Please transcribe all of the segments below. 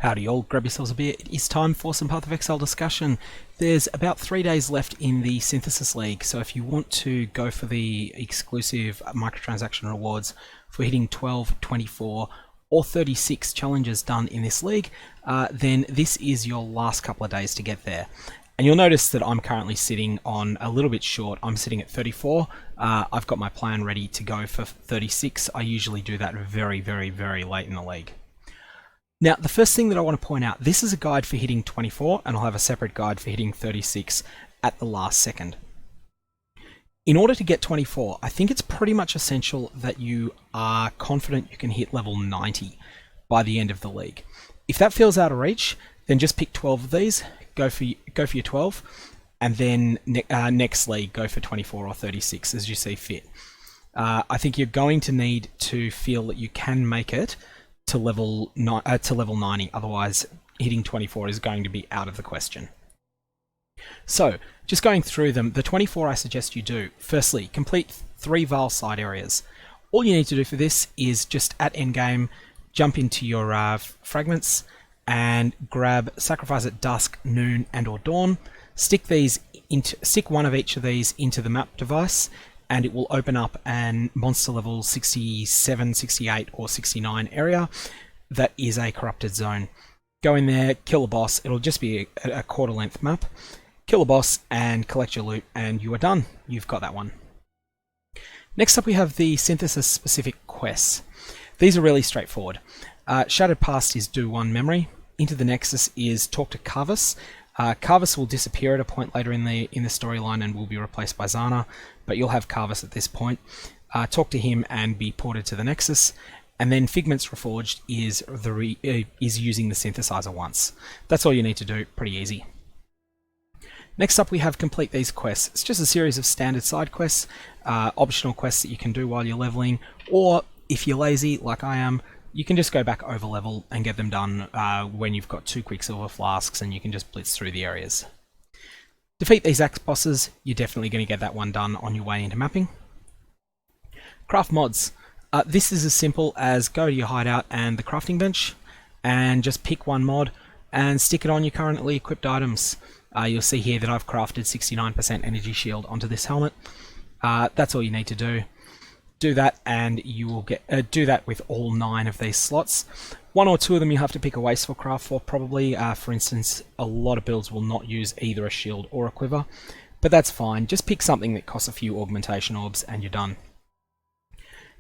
Howdy all, grab yourselves a beer. It is time for some Path of Exile discussion. There's about 3 days left in the Synthesis League, so if you want to go for the exclusive microtransaction rewards for hitting 12, 24 or 36 challenges done in this league, then this is your last couple of days to get there. And you'll notice that I'm currently sitting on a little bit short. I'm sitting at 34. I've got my plan ready to go for 36. I usually do that very, very, very late in the league. Now, the first thing that I want to point out, this is a guide for hitting 24, and I'll have a separate guide for hitting 36 at the last second. In order to get 24, I think it's pretty much essential that you are confident you can hit level 90 by the end of the league. If that feels out of reach, then just pick 12 of these, go for your 12, and then next league go for 24 or 36 as you see fit. I think you're going to need to feel that you can make it to level 90, otherwise hitting 24 is going to be out of the question. So, just going through them, the 24 I suggest you do. Firstly, complete 3 Vaal side areas. All you need to do for this is just at endgame, jump into your fragments and grab Sacrifice at Dusk, Noon and or Dawn. Stick one of each of these into the map device, and it will open up an monster level 67, 68 or 69 area that is a corrupted zone. Go in there, kill a boss. It'll just be a quarter length map. Kill a boss and collect your loot and you are done. You've got that one. Next up we have the Synthesis specific quests. These are really straightforward. Shattered Past is do 1 memory. Into the Nexus is talk to Carvus. Carvus will disappear at a point later in the storyline and will be replaced by Zana, but you'll have Carvus at this point. Talk to him and be ported to the Nexus, and then Figments Reforged is using the synthesizer once. That's all you need to do, pretty easy. Next up we have complete these quests. It's just a series of standard side quests, optional quests that you can do while you're leveling, or if you're lazy like I am, you can just go back over level and get them done when you've got 2 Quicksilver Flasks and you can just blitz through the areas. Defeat these axe bosses, you're definitely going to get that one done on your way into mapping. Craft mods. This is as simple as go to your hideout and the crafting bench and just pick one mod and stick it on your currently equipped items. You'll see here that I've crafted 69% energy shield onto this helmet. That's all you need to do. Do that and you will get do that with all 9 of these slots. 1 or 2 of them you have to pick a wasteful craft for probably. For instance, a lot of builds will not use either a shield or a quiver, but that's fine. Just pick something that costs a few augmentation orbs and you're done.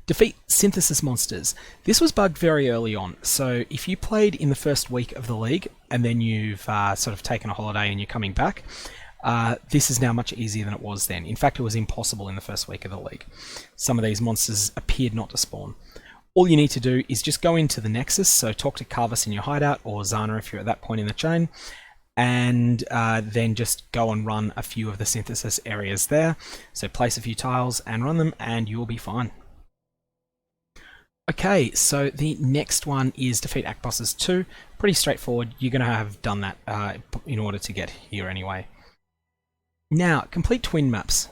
Defeat synthesis monsters. This was bugged very early on, so if you played in the first week of the league and then you've sort of taken a holiday and you're coming back, this is now much easier than it was then. In fact, it was impossible in the first week of the league. Some of these monsters appeared not to spawn. All you need to do is just go into the Nexus, so talk to Carvus in your hideout, or Zana if you're at that point in the chain, and then just go and run a few of the synthesis areas there. So place a few tiles and run them, and you'll be fine. Okay, so the next one is Defeat Act Bosses 2. Pretty straightforward. You're going to have done that in order to get here anyway. Now, complete twin maps.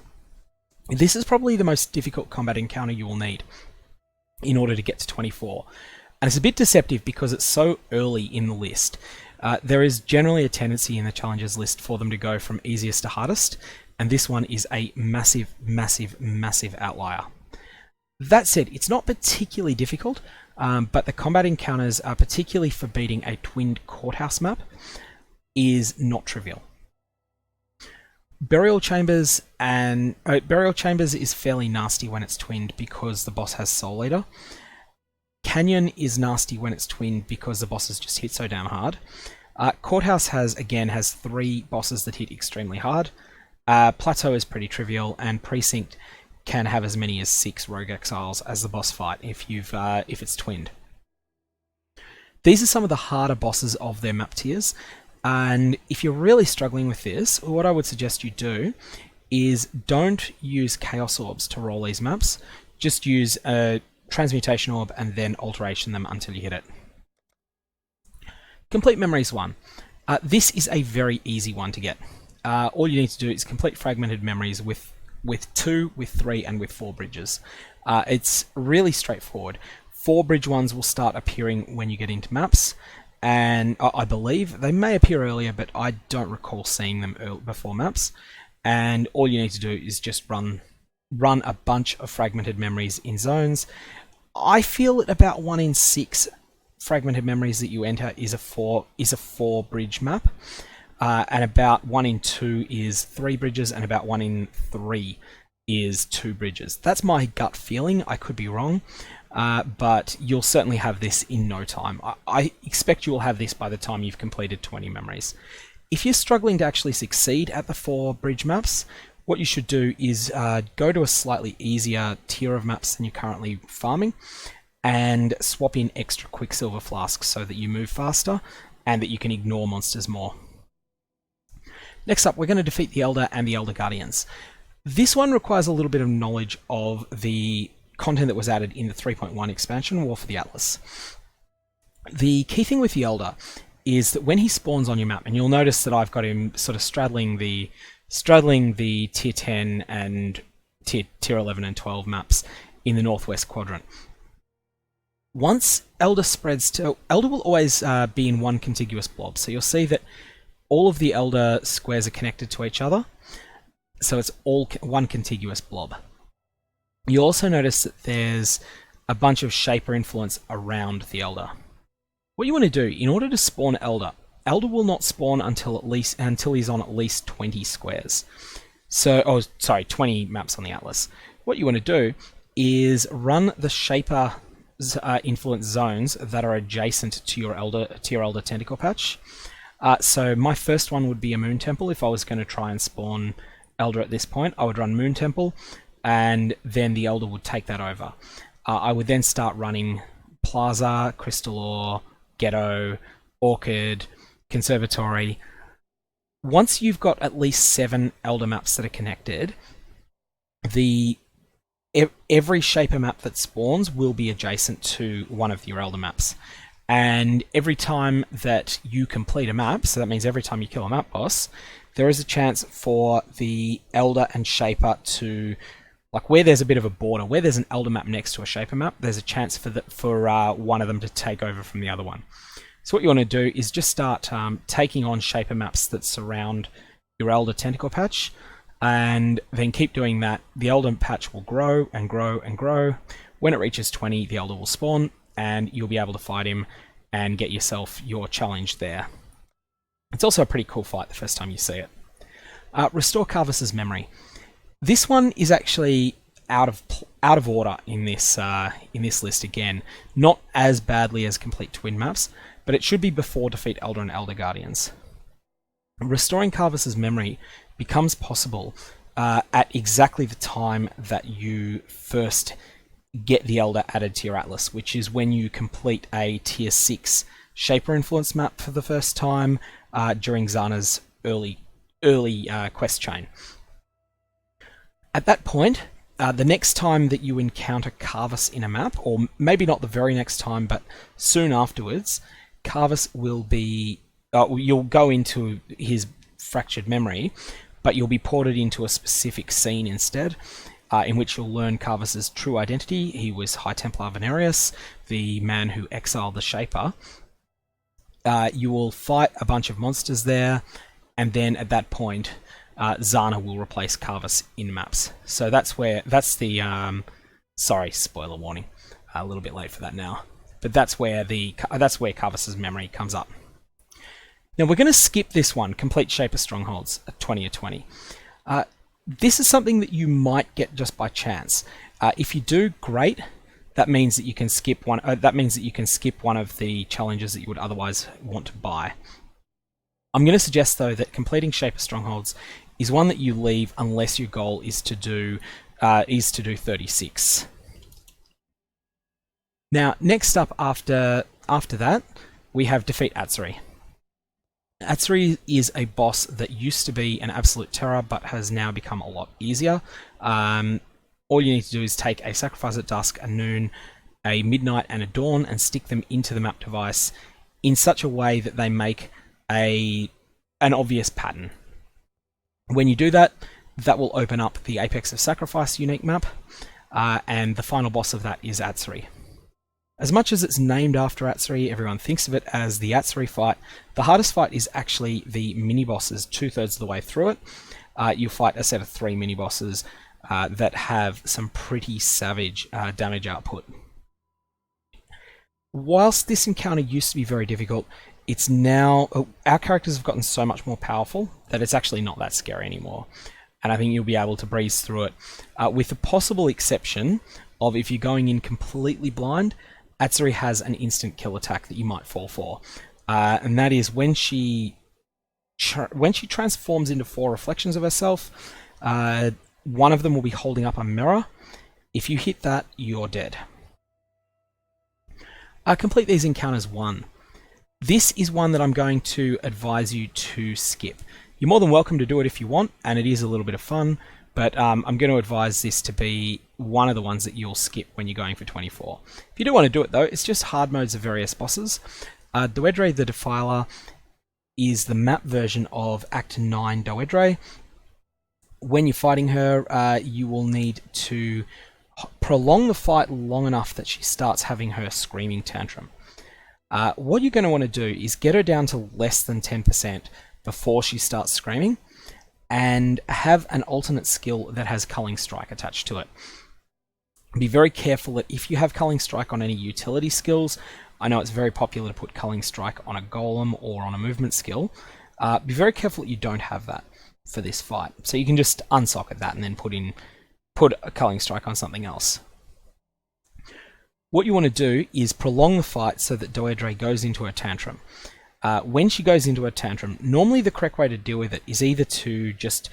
This is probably the most difficult combat encounter you will need in order to get to 24. And it's a bit deceptive because it's so early in the list. There is generally a tendency in the challenges list for them to go from easiest to hardest, and this one is a massive, massive, massive outlier. That said, it's not particularly difficult, but the combat encounters, particularly for beating a twinned courthouse map, is not trivial. Burial Chambers is fairly nasty when it's twinned because the boss has Soul Eater. Canyon is nasty when it's twinned because the bosses just hit so damn hard. Courthouse has 3 bosses that hit extremely hard. Plateau is pretty trivial, and Precinct can have as many as 6 Rogue Exiles as the boss fight if it's twinned. These are some of the harder bosses of their map tiers. And if you're really struggling with this, what I would suggest you do is don't use Chaos Orbs to roll these maps. Just use a Transmutation Orb and then Alteration them until you hit it. Complete Memories 1. This is a very easy one to get. All you need to do is complete Fragmented Memories with 2, with 3, and with 4 bridges. It's really straightforward. 4 bridge ones will start appearing when you get into maps, and I believe they may appear earlier, but I don't recall seeing them before maps. And all you need to do is just run a bunch of fragmented memories in zones. I feel that about 1 in 6 fragmented memories that you enter is a 4 bridge map, and about 1 in 2 is 3 bridges, and about 1 in 3 is 2 bridges. That's my gut feeling. I could be wrong, but you'll certainly have this in no time. I expect you will have this by the time you've completed 20 memories. If you're struggling to actually succeed at the 4 bridge maps, what you should do is go to a slightly easier tier of maps than you're currently farming, and swap in extra Quicksilver flasks so that you move faster and that you can ignore monsters more. Next up, we're going to defeat the Elder and the Elder Guardians. This one requires a little bit of knowledge of the content that was added in the 3.1 expansion, War for the Atlas. The key thing with the Elder is that when he spawns on your map, and you'll notice that I've got him sort of straddling the tier 10 and tier 11 and 12 maps in the northwest quadrant. Once Elder spreads to... Elder will always be in one contiguous blob, so you'll see that all of the Elder squares are connected to each other, so it's all one contiguous blob. You'll also notice that there's a bunch of Shaper influence around the Elder. What you want to do, in order to spawn Elder will not spawn until he's on at least 20 squares. 20 maps on the Atlas. What you want to do is run the Shaper influence zones that are adjacent to your Elder tentacle patch. So my first one would be a Moon Temple. If I was going to try and spawn Elder at this point, I would run Moon Temple, and then the Elder would take that over. I would then start running Plaza, Crystal Ore, Ghetto, Orchid, Conservatory. Once you've got at least 7 Elder maps that are connected, every Shaper map that spawns will be adjacent to one of your Elder maps. And every time that you complete a map, so that means every time you kill a map boss, there is a chance for the Elder and Shaper to, like where there's a bit of a border, where there's an Elder map next to a Shaper map, there's a chance for one of them to take over from the other one. So what you want to do is just start taking on Shaper maps that surround your Elder tentacle patch, and then keep doing that. The Elder patch will grow and grow and grow. When it reaches 20, the Elder will spawn, and you'll be able to fight him and get yourself your challenge there. It's also a pretty cool fight the first time you see it. Restore Carvus's memory. This one is actually out of order in this list again. Not as badly as complete twin maps, but it should be before defeat Elder and Elder Guardians. Restoring Carvus's memory becomes possible at exactly the time that you first get the Elder added to your Atlas, which is when you complete a tier 6 Shaper influence map for the first time during Zana's early quest chain. At that point, the next time that you encounter Carvus in a map, or maybe not the very next time, but soon afterwards, Carvus will be... you'll go into his fractured memory, but you'll be ported into a specific scene instead, in which you'll learn Carvus's true identity. He was High Templar Venerius, the man who exiled the Shaper. You will fight a bunch of monsters there, and then at that point, Zana will replace Carvus in maps. So that's the sorry, spoiler warning. A little bit late for that now, but that's where Carvus's memory comes up. Now we're going to skip this one, complete Shaper Strongholds at 20 or 20. This is something that you might get just by chance. If you do, great. That means that you can skip one. That means that you can skip one of the challenges that you would otherwise want to buy. I'm going to suggest though that completing Shaper Strongholds is one that you leave unless your goal is to do 36. Now, next up after that, we have defeat Atsuri. Atsuri is a boss that used to be an absolute terror, but has now become a lot easier. All you need to do is take a Sacrifice at Dusk, a Noon, a Midnight, and a Dawn, and stick them into the map device in such a way that they make an obvious pattern. When you do that, that will open up the Apex of Sacrifice unique map, and the final boss of that is Atsuri. As much as it's named after Atsuri, everyone thinks of it as the Atsuri fight. The hardest fight is actually the mini-bosses 2/3 of the way through it. You fight a set of 3 mini-bosses that have some pretty savage damage output. Whilst this encounter used to be very difficult, it's now... our characters have gotten so much more powerful that it's actually not that scary anymore. And I think you'll be able to breeze through it. With the possible exception of if you're going in completely blind, Atsuri has an instant kill attack that you might fall for. And that is when she transforms into 4 reflections of herself, one of them will be holding up a mirror. If you hit that, you're dead. Complete these encounters 1. This is one that I'm going to advise you to skip. You're more than welcome to do it if you want, and it is a little bit of fun, but I'm going to advise this to be one of the ones that you'll skip when you're going for 24. If you do want to do it though, it's just hard modes of various bosses. Doedre the Defiler is the map version of Act 9 Doedre. When you're fighting her, you will need to prolong the fight long enough that she starts having her screaming tantrum. What you're going to want to do is get her down to less than 10% before she starts screaming, and have an alternate skill that has Culling Strike attached to it. Be very careful that if you have Culling Strike on any utility skills, I know it's very popular to put Culling Strike on a golem or on a movement skill, be very careful that you don't have that for this fight. So you can just unsocket that and then put a Culling Strike on something else. What you want to do is prolong the fight so that Doedre goes into a tantrum. When she goes into a tantrum, normally the correct way to deal with it is either to just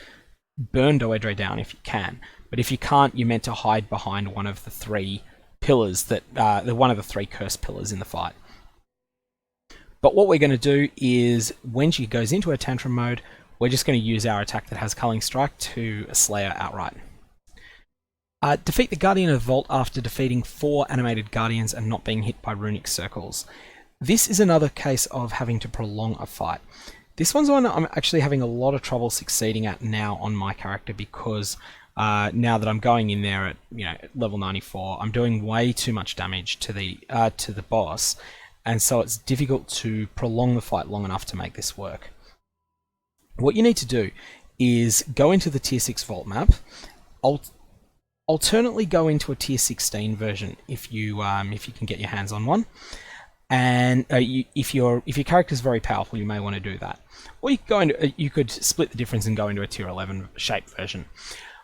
burn Doedre down if you can, but if you can't, you're meant to hide behind one of the 3 pillars that one of the 3 cursed pillars in the fight. But what we're going to do is, when she goes into a tantrum mode, we're just going to use our attack that has Culling Strike to slay her outright. Defeat the Guardian of the Vault after defeating 4 animated guardians and not being hit by runic circles. This is another case of having to prolong a fight. This one's one I'm actually having a lot of trouble succeeding at now on my character, because now that I'm going in there at level 94, I'm doing way too much damage to the boss, and so it's difficult to prolong the fight long enough to make this work. What you need to do is go into the tier 6 vault map. Alternately, go into a tier 16 version if you can get your hands on one. And if your character's very powerful, you may want to do that. Or you could split the difference and go into a tier 11 shape version.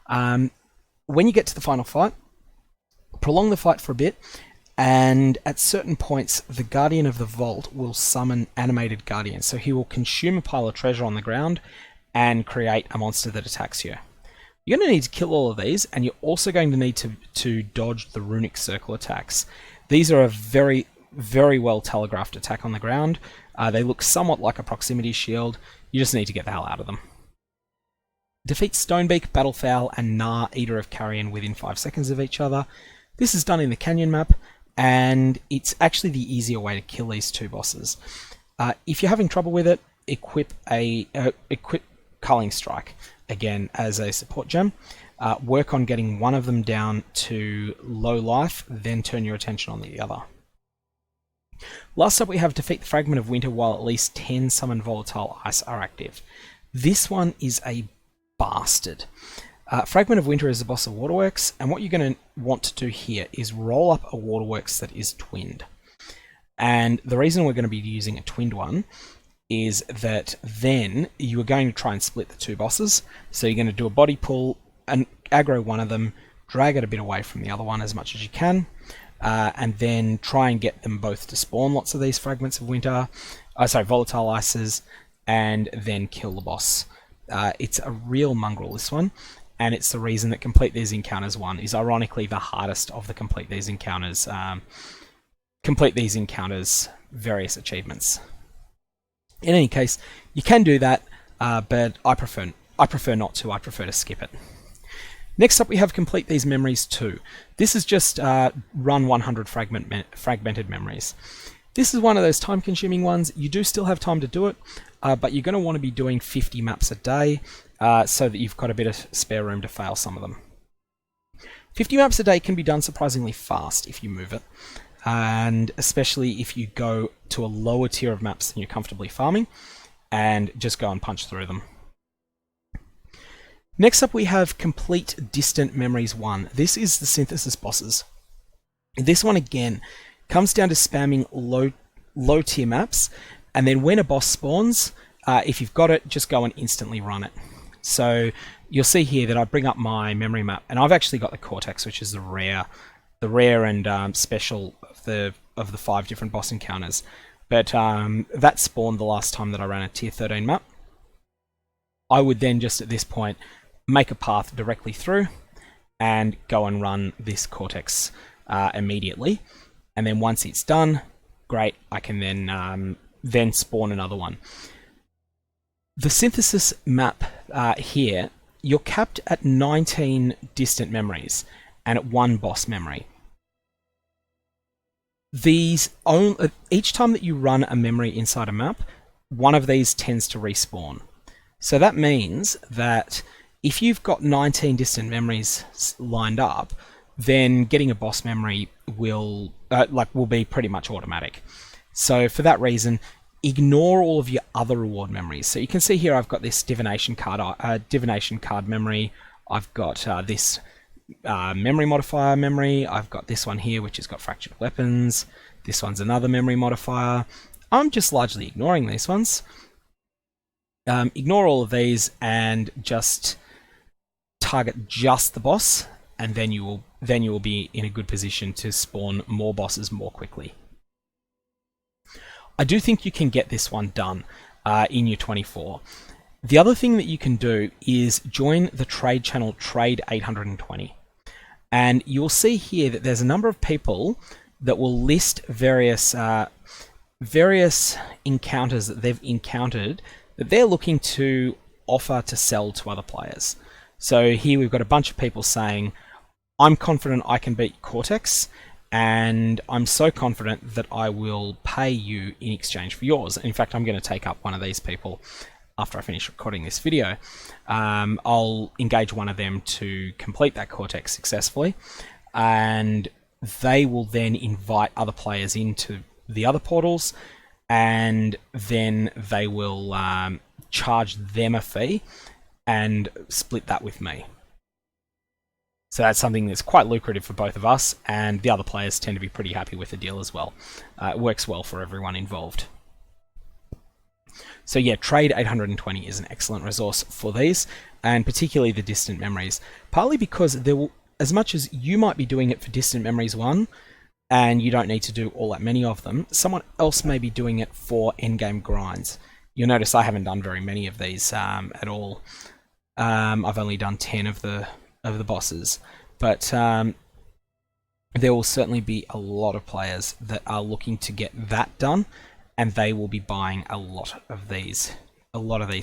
When you get to the final fight, prolong the fight for a bit, and at certain points, the Guardian of the Vault will summon animated guardians. So he will consume a pile of treasure on the ground and create a monster that attacks you. You're going to need to kill all of these, and you're also going to need to dodge the runic circle attacks. These are a very, very well telegraphed attack on the ground. They look somewhat like a proximity shield. You just need to get the hell out of them. Defeat Stonebeak, Battlefowl, and Gnar, Eater of Carrion, within 5 seconds of each other. This is done in the Canyon map, and it's actually the easier way to kill these 2 bosses. If you're having trouble with it, equip Culling Strike, again as a support gem. Work on getting one of them down to low life, then turn your attention on the other. Last up, we have Defeat the Fragment of Winter while at least 10 Summon Volatile Ice are active. This one is a bastard. Fragment of Winter is the boss of Waterworks, and what you're going to want to do here is roll up a Waterworks that is twinned. And the reason we're going to be using a twinned one is that then you are going to try and split the 2 bosses. So you're going to do a body pull and aggro one of them, drag it a bit away from the other one as much as you can, and then try and get them both to spawn lots of these Fragments of Winter, Volatile Ices, and then kill the boss. It's a real mongrel, this one, and it's the reason that Complete These Encounters 1 is ironically the hardest of the Complete These Encounters various achievements. In any case, you can do that, but I prefer not to. I prefer to skip it. Next up, we have Complete These Memories 2. This is just run 100 fragmented memories. This is one of those time-consuming ones. You do still have time to do it, but you're going to want to be doing 50 maps a day so that you've got a bit of spare room to fail some of them. 50 maps a day can be done surprisingly fast if you move it. and especially if you go to a lower tier of maps than you're comfortably farming, and just go and punch through them. Next up, we have Complete Distant Memories 1. This is the synthesis bosses. This one again comes down to spamming low tier maps, and then when a boss spawns, if you've got it, just go and instantly run it. So you'll see here that I bring up my memory map, and I've actually got the Cortex, which is the rare and special of the 5 different boss encounters. But that spawned the last time that I ran a tier 13 map. I would then just at this point make a path directly through and go and run this Cortex immediately. And then once it's done, great, I can then spawn another one. The synthesis map here, you're capped at 19 distant memories and at 1 boss memory. Each time that you run a memory inside a map, one of these tends to respawn. So that means that if you've got 19 distant memories lined up, then getting a boss memory will be pretty much automatic. So for that reason, ignore all of your other reward memories. So you can see here I've got this divination card memory. I've got this memory modifier memory. I've got this one here, which has got fractured weapons. This one's another memory modifier. I'm just largely ignoring these ones. Ignore all of these and just target just the boss, and then you will be in a good position to spawn more bosses more quickly. I do think you can get this one done in your 24. The other thing that you can do is join the trade channel Trade 820. And you'll see here that there's a number of people that will list various encounters that they've encountered that they're looking to offer to sell to other players. So here we've got a bunch of people saying, I'm confident I can beat Cortex, and I'm so confident that I will pay you in exchange for yours. In fact, I'm going to take up one of these people after I finish recording this video. I'll engage one of them to complete that Cortex successfully, and they will then invite other players into the other portals, and then they will charge them a fee and split that with me. So that's something that's quite lucrative for both of us, and the other players tend to be pretty happy with the deal as well. It works well for everyone involved. So yeah, Trade 820 is an excellent resource for these, and particularly the distant memories. Partly because there will, as much as you might be doing it for distant memories 1, and you don't need to do all that many of them, someone else may be doing it for endgame grinds. You'll notice I haven't done very many of these at all. I've only done 10 of the bosses, but there will certainly be a lot of players that are looking to get that done, and they will be buying a lot of these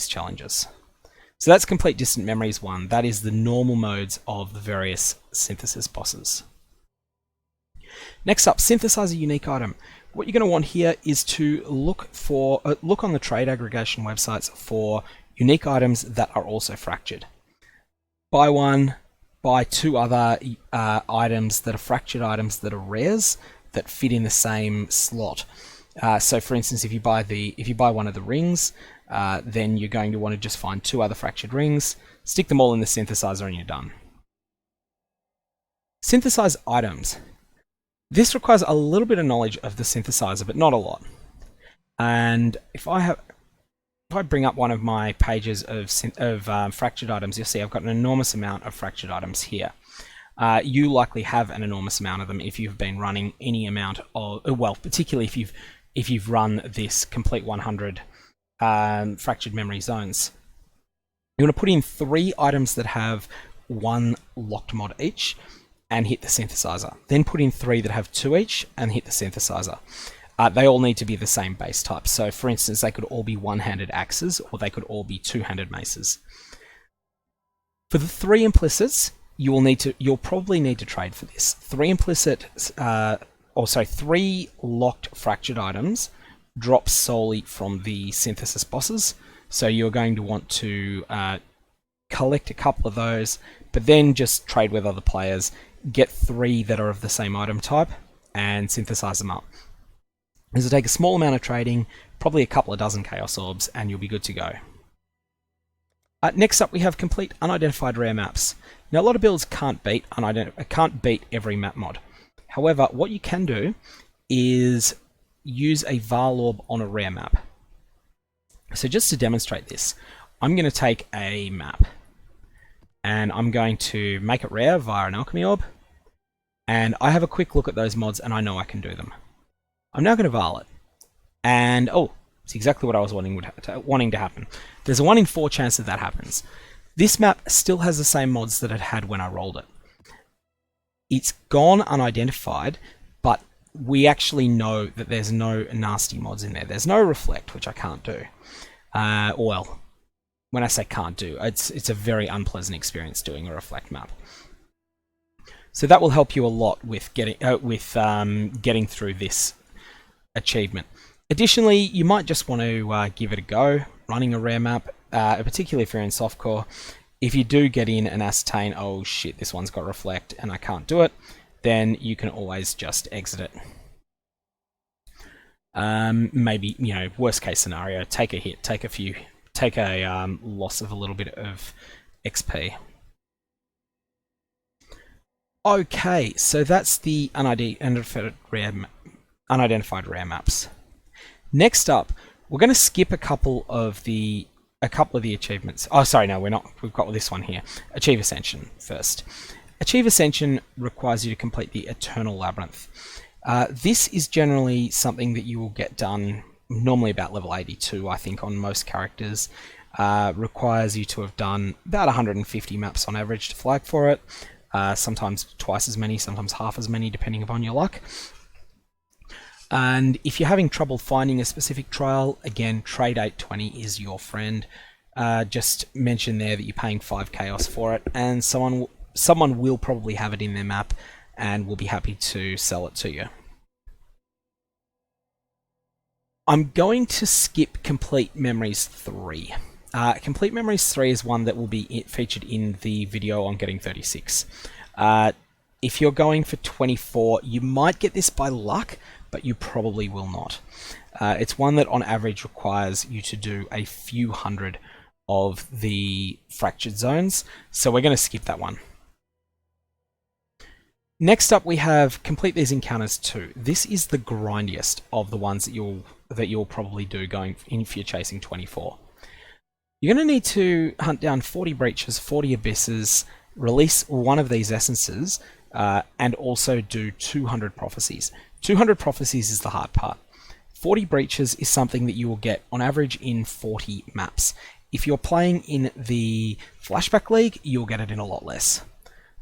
challenges. So that's Complete Distant Memories 1. That is the normal modes of the various synthesis bosses. Next up, synthesize a unique item. What you're going to want here is to look on the trade aggregation websites for unique items that are also fractured. Buy one, buy 2 other items that are fractured items that are rares that fit in the same slot. So for instance, if you buy one of the rings, then you're going to want to just find 2 other fractured rings, stick them all in the synthesizer, and you're done. Synthesize items. This requires a little bit of knowledge of the synthesizer, but not a lot. And if I bring up one of my pages of fractured items, you'll see I've got an enormous amount of fractured items here. You likely have an enormous amount of them if you've been running any amount of, well, particularly if you've run this complete 100 fractured memory zones. You want to put in 3 items that have 1 locked mod each, and hit the synthesizer. Then put in 3 that have 2 each, and hit the synthesizer. They all need to be the same base type. So for instance, they could all be one-handed axes, or they could all be two-handed maces. For the 3 implicits, you'll probably need to trade for this. 3 locked fractured items drop solely from the synthesis bosses. So you're going to want to collect a couple of those, but then just trade with other players, get 3 that are of the same item type, and synthesize them up. This will take a small amount of trading, probably a couple of dozen Chaos Orbs, and you'll be good to go. Next up, we have complete unidentified rare maps. Now, a lot of builds can't beat every map mod. However, what you can do is use a Val Orb on a rare map. So just to demonstrate this, I'm going to take a map and I'm going to make it rare via an Alchemy Orb. And I have a quick look at those mods and I know I can do them. I'm now going to Val it. And, oh, it's exactly what I was wanting to happen. There's a 1 in 4 chance that happens. This map still has the same mods that it had when I rolled it. It's gone unidentified, but we actually know that there's no nasty mods in there. There's no Reflect, which I can't do. Well, when I say can't do, it's a very unpleasant experience doing a Reflect map. So that will help you a lot with getting through this achievement. Additionally, you might just want to give it a go, running a rare map, particularly if you're in softcore. If you do get in and ascertain, oh shit, this one's got Reflect and I can't do it, then you can always just exit it. Maybe, you know, worst case scenario, take a hit, take a loss of a little bit of XP. Okay, so that's the unidentified rare maps. Next up, we're going to skip a couple of the achievements. Oh, sorry, no, we're not. We've got this one here. Achieve Ascension first. Achieve Ascension requires you to complete the Eternal Labyrinth. This is generally something that you will get done normally about level 82, I think, on most characters. Requires you to have done about 150 maps on average to flag for it. Sometimes twice as many, sometimes half as many, depending upon your luck. And if you're having trouble finding a specific trial, again, Trade 820 is your friend. Just mention there that you're paying 5 Chaos for it, and someone will probably have it in their map and will be happy to sell it to you. I'm going to skip Complete Memories 3. Complete Memories 3 is one that will be featured in the video on getting 36. If you're going for 24, you might get this by luck, but you probably will not. It's one that on average requires you to do a few hundred of the fractured zones, so we're going to skip that one. Next up, we have Complete These Encounters 2. This is the grindiest of the ones that you'll probably do going in if you're chasing 24. You're going to need to hunt down 40 breaches, 40 abysses, release one of these essences, and also do 200 prophecies. 200 prophecies is the hard part. 40 breaches is something that you will get on average in 40 maps. If you're playing in the Flashback League, you'll get it in a lot less.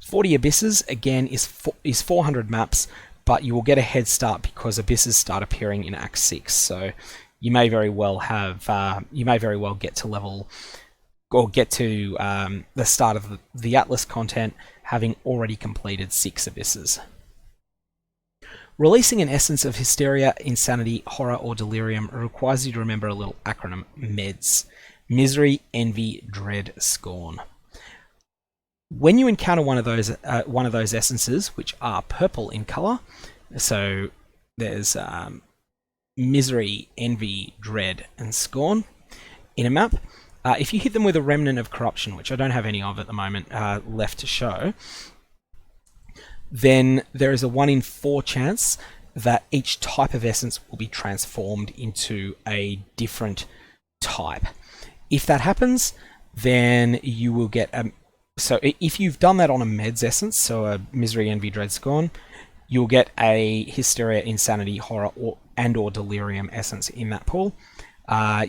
40 abysses, again, is 400 maps, but you will get a head start because abysses start appearing in Act 6. So you may very well get to level, or get to the start of the Atlas content having already completed 6 abysses. Releasing an essence of Hysteria, Insanity, Horror, or Delirium requires you to remember a little acronym, MEDS. Misery, Envy, Dread, Scorn. When you encounter one of those essences, which are purple in color, so there's Misery, Envy, Dread, and Scorn in a map. If you hit them with a Remnant of Corruption, which I don't have any of at the moment left to show, then there is a 1 in 4 chance that each type of essence will be transformed into a different type. If that happens, then you will get a... So if you've done that on a Meds essence, so a Misery, Envy, Dread, Scorn, you'll get a Hysteria, Insanity, Horror, or Delirium essence in that pool.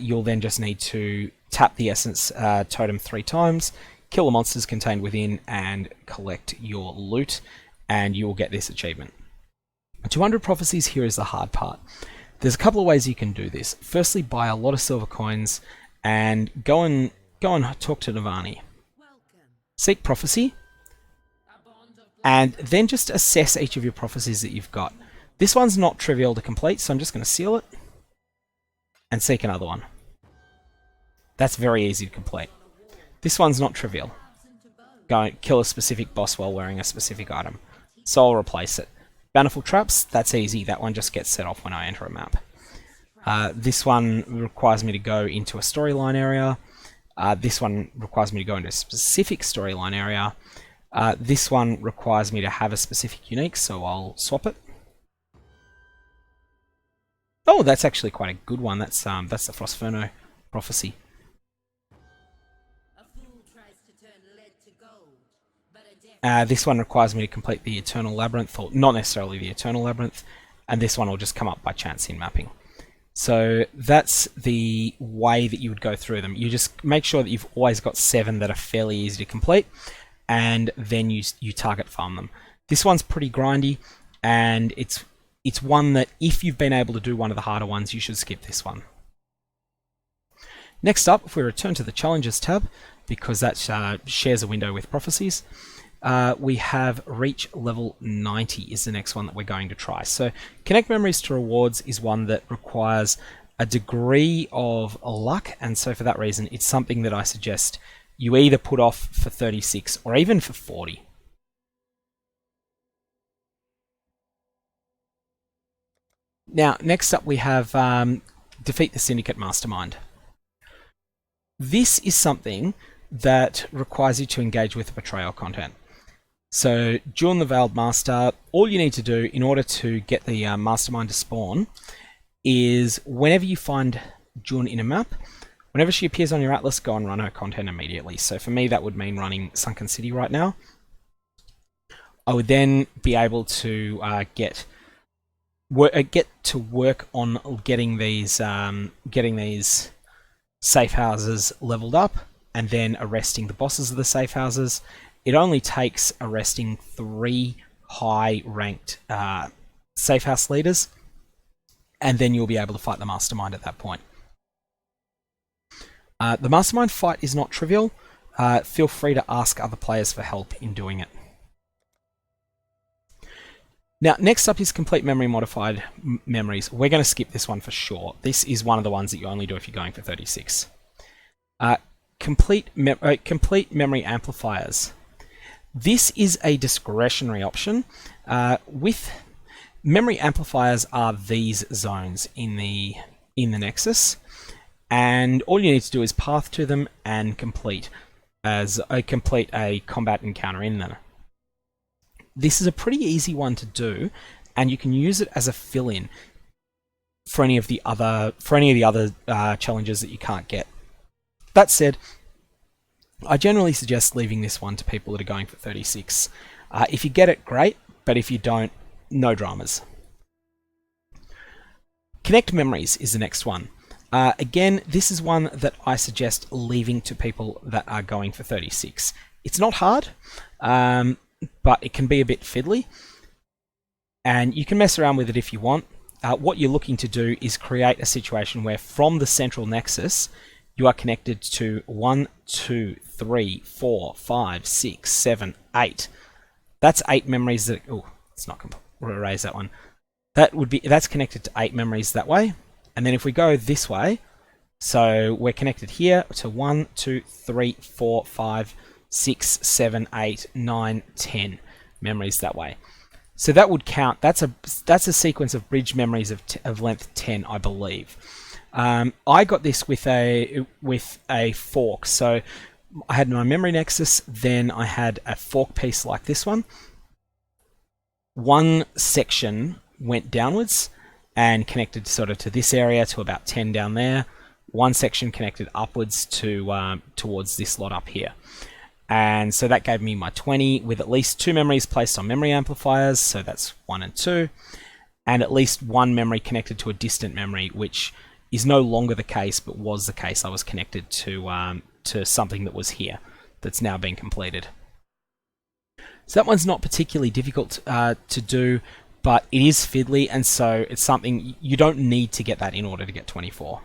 You'll then just need to tap the essence totem 3 times, kill the monsters contained within, and collect your loot, and you will get this achievement. 200 prophecies here is the hard part. There's a couple of ways you can do this. Firstly, buy a lot of silver coins and go and talk to Navani. Seek prophecy, and then just assess each of your prophecies that you've got. This one's not trivial to complete, so I'm just going to seal it and seek another one. That's very easy to complete. This one's not trivial. Go and kill a specific boss while wearing a specific item. So I'll replace it. Bountiful Traps, that's easy. That one just gets set off when I enter a map. This one requires me to go into a storyline area. This one requires me to go into a specific storyline area. This one requires me to have a specific unique, so I'll swap it. Oh, that's actually quite a good one. That's the Frostferno Prophecy. This one requires me to complete the Eternal Labyrinth, or not necessarily the Eternal Labyrinth, and this one will just come up by chance in mapping. So that's the way that you would go through them. You just make sure that you've always got 7 that are fairly easy to complete, and then you target farm them. This one's pretty grindy, and it's one that if you've been able to do one of the harder ones, you should skip this one. Next up, if we return to the Challenges tab, because that shares a window with Prophecies, we have Reach Level 90 is the next one that we're going to try. So Connect Memories to Rewards is one that requires a degree of luck, and so for that reason, it's something that I suggest you either put off for 36 or even for 40. Now, next up we have Defeat the Syndicate Mastermind. This is something that requires you to engage with the betrayal content. So, during the Veiled Master, all you need to do in order to get the Mastermind to spawn is whenever you find June in a map, whenever she appears on your atlas, go and run her content immediately. So for me, that would mean running Sunken City right now. I would then be able to get to work on getting these safe houses leveled up, and then arresting the bosses of the safe houses. It only takes arresting 3 high-ranked safe house leaders, and then you'll be able to fight the Mastermind at that point. The Mastermind fight is not trivial. Feel free to ask other players for help in doing it. Now, next up is Complete Memory Modified Memories. We're going to skip this one for sure. This is one of the ones that you only do if you're going for 36. Complete Memory Amplifiers. This is a discretionary option. With memory amplifiers are these zones in the Nexus, and all you need to do is path to them and complete a combat encounter in them. This is a pretty easy one to do, and you can use it as a fill-in for any of the other challenges that you can't get. That said, I generally suggest leaving this one to people that are going for 36. If you get it, great, but if you don't, no dramas. Connect Memories is the next one. Again, this is one that I suggest leaving to people that are going for 36. It's not hard, but it can be a bit fiddly, and you can mess around with it if you want. What you're looking to do is create a situation where from the central nexus, you are connected to 1, 2, 3, 4, 5, 6, 7, 8. That's 8 memories that... Oh, it's not complete. We'll erase that one. That's connected to 8 memories that way. And then if we go this way, so we're connected here to 1, 2, 3, 4, 5, 6, 7, 8, 9, 10 memories that way. So that would count. That's a sequence of bridge memories of length 10, I believe. I got this with a fork. So I had my memory nexus, then I had a fork piece like this one. One section went downwards and connected sort of to this area to about 10 down there. One section connected upwards to towards this lot up here. And so that gave me my 20 with at least 2 memories placed on memory amplifiers, so that's 1 and 2, and at least 1 memory connected to a distant memory, which is no longer the case, but was the case. I was connected to something that was here, that's now been completed. So that one's not particularly difficult to do, but it is fiddly, and so it's something you don't need to get that in order to get 24.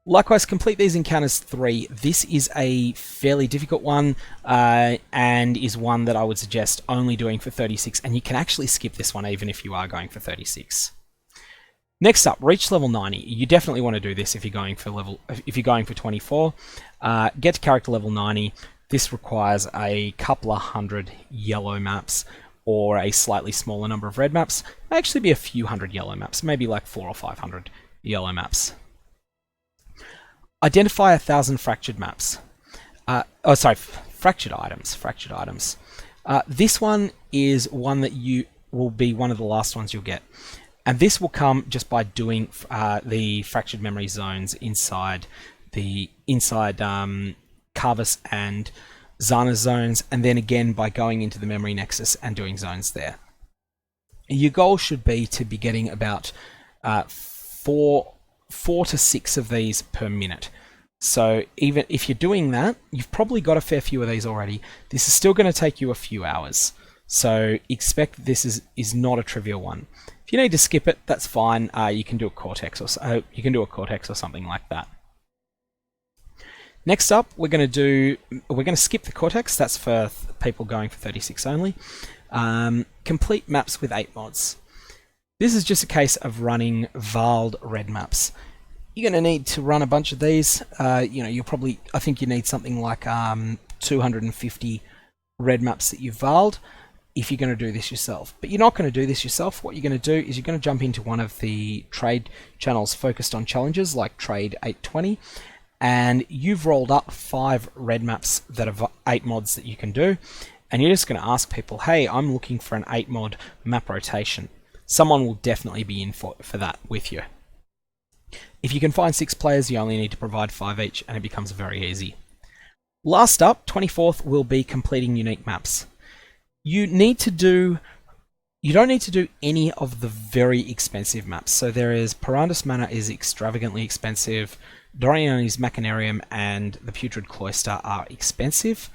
Likewise, Complete These Encounters 3. This is a fairly difficult one, and is one that I would suggest only doing for 36, and you can actually skip this one even if you are going for 36. Next up, Reach Level 90. You definitely want to do this if you're going for 24. Get to character level 90. This requires a couple of hundred yellow maps, or a slightly smaller number of red maps. It may actually be a few hundred yellow maps, maybe like 400 or 500 yellow maps. Identify 1,000 fractured maps. Fractured items. This one is one that you will be one of the last ones you'll get. And this will come just by doing the fractured memory zones inside Carvis and Zana's zones, and then again by going into the memory nexus and doing zones there. Your goal should be to be getting about 4 to 6 of these per minute. So even if you're doing that, you've probably got a fair few of these already. This is still going to take you a few hours. So expect this is not a trivial one. If you need to skip it, that's fine. You can do a Cortex or something like that. Next up, we're going to skip the Cortex. That's for people going for 36 only. Complete maps with 8 mods. This is just a case of running Varled red maps. You're going to need to run a bunch of these. I think you need something like 250 red maps that you've Varled if you're going to do this yourself. But you're not going to do this yourself. What you're going to do is you're going to jump into one of the trade channels focused on challenges like Trade 820, and you've rolled up 5 red maps that have 8 mods that you can do, and you're just going to ask people, hey, I'm looking for an 8 mod map rotation. Someone will definitely be in for that with you. If you can find 6 players, you only need to provide 5 each, and it becomes very easy. Last up, 24th, will be completing unique maps. You don't need to do any of the very expensive maps. So there is Perandus Manor is extravagantly expensive, Doriani's Machinarium and the Putrid Cloister are expensive,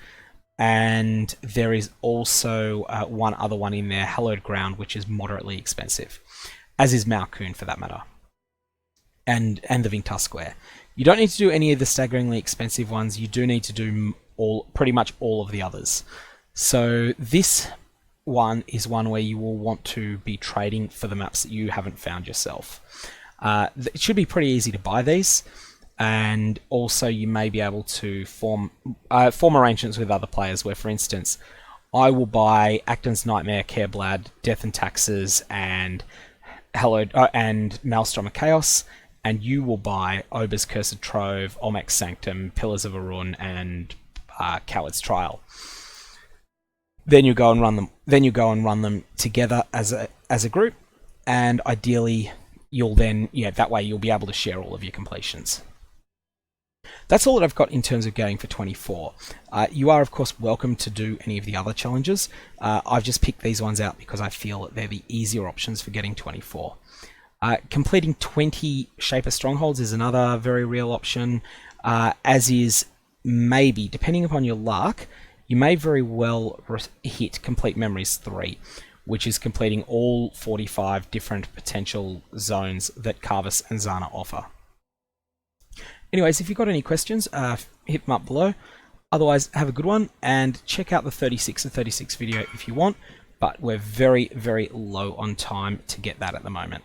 and there is also one other one in there, Hallowed Ground, which is moderately expensive, as is Malkoon for that matter, and the Vintar Square. You don't need to do any of the staggeringly expensive ones. You do need to do pretty much all of the others. So this one is one where you will want to be trading for the maps that you haven't found yourself. It should be pretty easy to buy these, and also you may be able to form arrangements with other players where, for instance, I will buy Acton's Nightmare, Careblad, Death and Taxes, and and Maelstrom of Chaos, and you will buy Ober's Cursed Trove, Olmec's Sanctum, Pillars of Arun, and Coward's Trial. Then you go and run them. Then you go and run them together as a group, and ideally, that way you'll be able to share all of your completions. That's all that I've got in terms of going for 24. You are, of course, welcome to do any of the other challenges. I've just picked these ones out because I feel that they're the easier options for getting 24. Completing 20 Shaper Strongholds is another very real option, as is maybe, depending upon your luck, you may very well hit Complete Memories 3, which is completing all 45 different potential zones that Carvis and Zana offer. Anyways, if you've got any questions, hit them up below. Otherwise, have a good one, and check out the 36 of 36 video if you want, but we're very, very low on time to get that at the moment.